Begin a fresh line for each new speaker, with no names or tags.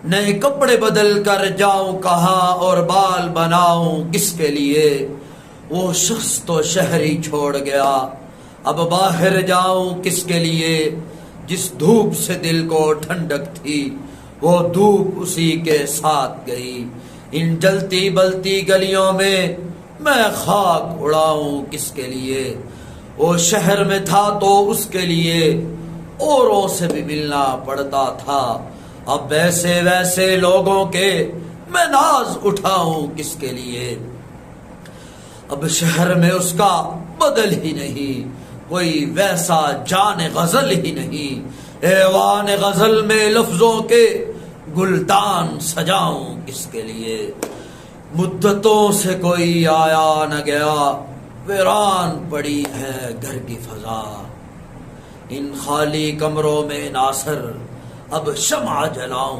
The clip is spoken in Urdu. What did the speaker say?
نئے کپڑے بدل کر جاؤں کہاں اور بال بناؤں کس کے لیے؟ وہ شخص تو شہر ہی چھوڑ گیا، اب باہر جاؤں کس کے لیے؟ جس دھوپ سے دل کو ٹھنڈک تھی وہ دھوپ اسی کے ساتھ گئی، ان جلتی بلتی گلیوں میں خاک اڑاؤں کس کے لیے؟ وہ شہر میں تھا تو اس کے لیے اوروں سے بھی ملنا پڑتا تھا، اب ویسے لوگوں کے میں ناز اٹھاؤں کس کے لیے؟ اب شہر میں اس کا بدل ہی نہیں، کوئی ویسا جان غزل ہی نہیں، ایوان غزل میں لفظوں کے گلدان سجاؤں کس کے لیے؟ مدتوں سے کوئی آیا نہ گیا، ویران پڑی ہے گھر کی فضا، ان خالی کمروں میں ناصر اب شمع جلاؤں